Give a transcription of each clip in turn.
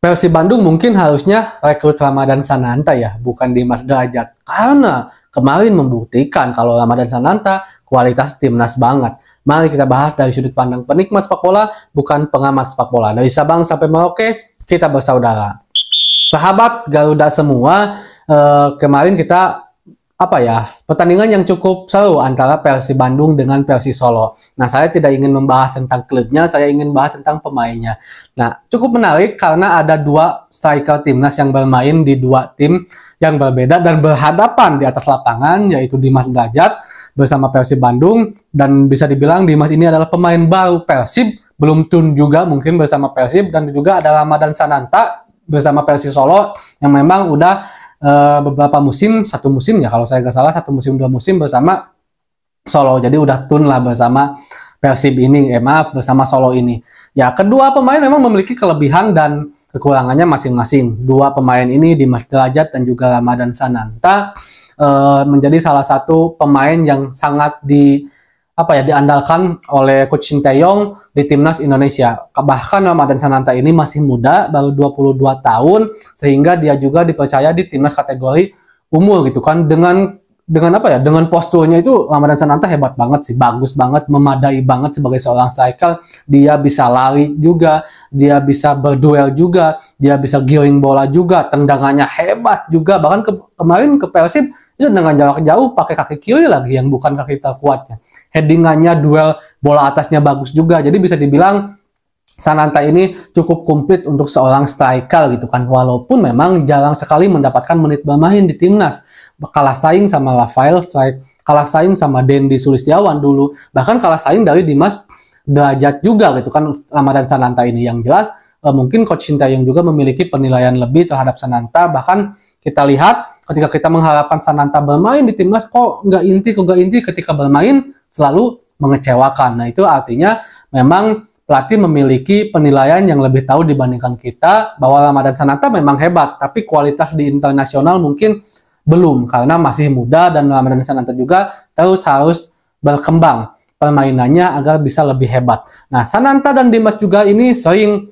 Persib Bandung mungkin harusnya rekrut Ramadan Sananta ya, bukan Dimas Derajat. Karena kemarin membuktikan kalau Ramadan Sananta kualitas timnas banget. Mari kita bahas dari sudut pandang penikmat sepak bola, bukan pengamat sepak bola. Dari Sabang sampai Merauke, kita bersaudara. Sahabat Garuda semua, kemarin kita pertandingan yang cukup seru antara Persib Bandung dengan Persis Solo. Nah, saya tidak ingin membahas tentang klubnya, saya ingin bahas tentang pemainnya. Nah, cukup menarik karena ada dua striker timnas yang bermain di dua tim yang berbeda dan berhadapan di atas lapangan, yaitu Dimas Derajat bersama Persib Bandung, dan bisa dibilang Dimas ini adalah pemain baru Persib, belum tune juga mungkin bersama Persib, dan juga ada Ramadan Sananta bersama Persis Solo yang memang udah beberapa musim, satu musim ya kalau saya nggak salah, satu musim dua musim bersama Solo, jadi udah tune lah bersama Persib ini, bersama Solo ini. Ya, kedua pemain memang memiliki kelebihan dan kekurangannya masing-masing. Dua pemain ini, Dimas Derajat dan juga Ramadan Sananta, menjadi salah satu pemain yang sangat diandalkan oleh Coach Sinteyong di timnas Indonesia. Bahkan Ramadan Sananta ini masih muda, baru 22 tahun, sehingga dia juga dipercaya di timnas kategori umur gitu kan. Dengan posturnya itu Ramadan Sananta hebat banget sih, bagus banget, memadai banget sebagai seorang striker. Dia bisa lari juga, dia bisa berduel juga, dia bisa giring bola juga, tendangannya hebat juga. Bahkan kemarin ke Persib itu dengan jarak jauh pakai kaki kiri lagi yang bukan kaki terkuatnya. Headingannya, duel bola atasnya bagus juga. Jadi bisa dibilang Sananta ini cukup komplit untuk seorang striker gitu kan. Walaupun memang jarang sekali mendapatkan menit bermain di timnas. Kalah saing sama Rafael Strike, kalah saing sama Dendi Sulistiawan dulu. Bahkan kalah saing dari Dimas Derajat juga gitu kan Ramadan Sananta ini. Yang jelas mungkin Coach Sinteyong juga memiliki penilaian lebih terhadap Sananta. Bahkan kita lihat ketika kita mengharapkan Sananta bermain di timnas, kok nggak inti, ketika bermain selalu mengecewakan. Nah, itu artinya memang pelatih memiliki penilaian yang lebih tahu dibandingkan kita, bahwa Ramadan Sananta memang hebat, tapi kualitas di internasional mungkin belum, karena masih muda, dan Ramadan Sananta juga terus harus berkembang permainannya agar bisa lebih hebat. Nah, Sananta dan Dimas juga ini sering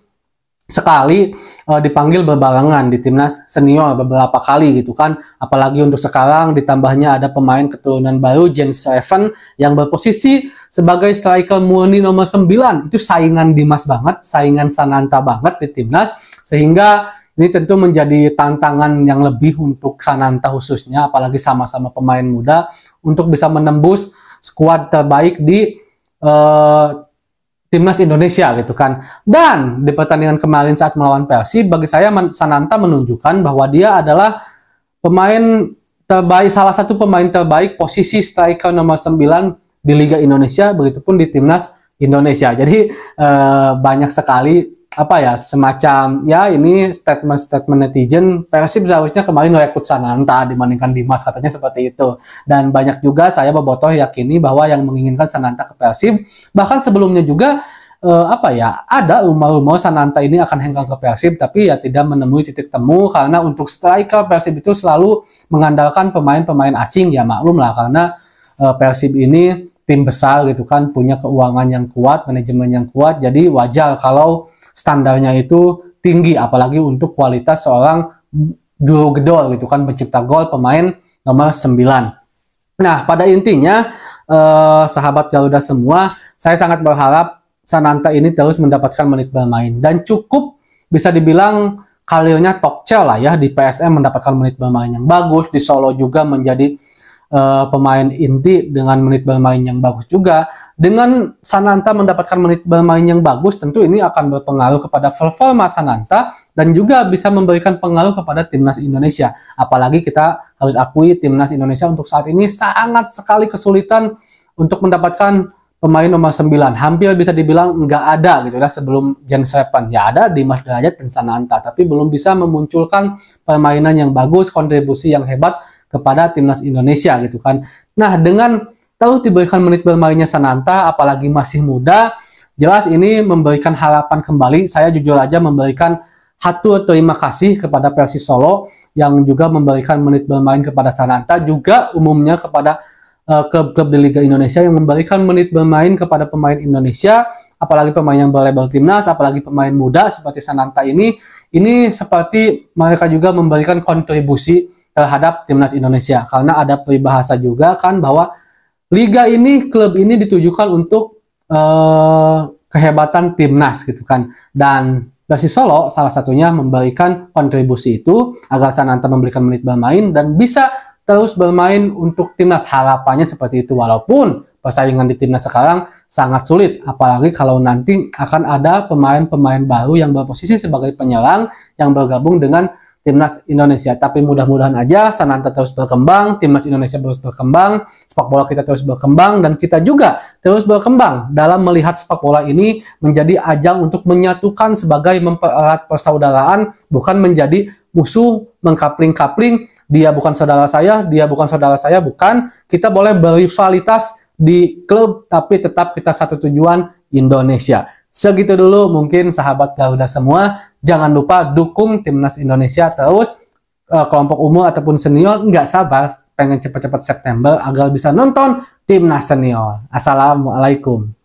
sekali dipanggil berbarengan di timnas senior beberapa kali gitu kan, apalagi untuk sekarang ditambahnya ada pemain keturunan baru Gen 7 yang berposisi sebagai striker murni nomor 9. Itu saingan Dimas banget, saingan Sananta banget di timnas, sehingga ini tentu menjadi tantangan yang lebih untuk Sananta khususnya, apalagi sama-sama pemain muda, untuk bisa menembus skuad terbaik di timnas Indonesia gitu kan. Dan di pertandingan kemarin saat melawan Persib, bagi saya Sananta menunjukkan bahwa dia adalah pemain terbaik, salah satu pemain terbaik posisi striker nomor 9 di Liga Indonesia, begitupun di timnas Indonesia. Jadi banyak sekali semacam ini statement netizen, Persib seharusnya kemarin rekrut Sananta dibandingkan Dimas, katanya seperti itu. Dan banyak juga saya bobotoh yakini bahwa yang menginginkan Sananta ke Persib. Bahkan sebelumnya juga ada rumor-rumor Sananta ini akan hengkang ke Persib, tapi ya tidak menemui titik temu, karena untuk striker Persib itu selalu mengandalkan pemain-pemain asing. Ya maklum lah, karena Persib ini tim besar gitu kan, punya keuangan yang kuat, manajemen yang kuat, jadi wajar kalau standarnya itu tinggi, apalagi untuk kualitas seorang juru gedor gitu kan, pencipta gol, pemain nomor 9. Nah, pada intinya sahabat Garuda semua, saya sangat berharap Sananta ini terus mendapatkan menit bermain, dan cukup bisa dibilang karirnya top tier lah ya, di PSM mendapatkan menit bermain yang bagus, di Solo juga menjadi pemain inti dengan menit bermain yang bagus juga. Dengan Sananta mendapatkan menit bermain yang bagus, tentu ini akan berpengaruh kepada performa Sananta dan juga bisa memberikan pengaruh kepada timnas Indonesia. Apalagi kita harus akui timnas Indonesia untuk saat ini sangat sekali kesulitan untuk mendapatkan pemain nomor 9. Hampir bisa dibilang nggak ada gitu ya sebelum Gen 7. Ya ada Dimas Derajat dan Sananta, tapi belum bisa memunculkan permainan yang bagus, kontribusi yang hebat kepada timnas Indonesia gitu kan. Nah, dengan terus diberikan menit bermainnya Sananta, apalagi masih muda, jelas ini memberikan harapan kembali. Saya jujur aja memberikan hatur terima kasih kepada Persis Solo yang juga memberikan menit bermain kepada Sananta, juga umumnya kepada klub-klub di Liga Indonesia yang memberikan menit bermain kepada pemain Indonesia, apalagi pemain yang berlabel timnas, apalagi pemain muda seperti Sananta ini ini seperti mereka juga memberikan kontribusi terhadap timnas Indonesia, karena ada peribahasa juga kan bahwa liga ini, klub ini ditujukan untuk kehebatan timnas gitu kan. Dan Persis Solo salah satunya memberikan kontribusi itu agar Sananta memberikan menit bermain dan bisa terus bermain untuk timnas. Harapannya seperti itu, walaupun persaingan di timnas sekarang sangat sulit, apalagi kalau nanti akan ada pemain-pemain baru yang berposisi sebagai penyerang yang bergabung dengan timnas Indonesia. Tapi mudah-mudahan aja Sananta terus berkembang, timnas Indonesia terus berkembang, sepak bola kita terus berkembang, dan kita juga terus berkembang dalam melihat sepak bola ini menjadi ajang untuk menyatukan sebagai mempererat persaudaraan, bukan menjadi musuh, mengkapling-kapling, dia bukan saudara saya, dia bukan saudara saya, bukan. Kita boleh berrivalitas di klub, tapi tetap kita satu tujuan, Indonesia. Segitu dulu mungkin sahabat Garuda semua. Jangan lupa dukung timnas Indonesia terus. Kelompok umur ataupun senior nggak sabar pengen cepat-cepat September agar bisa nonton timnas senior. Assalamualaikum.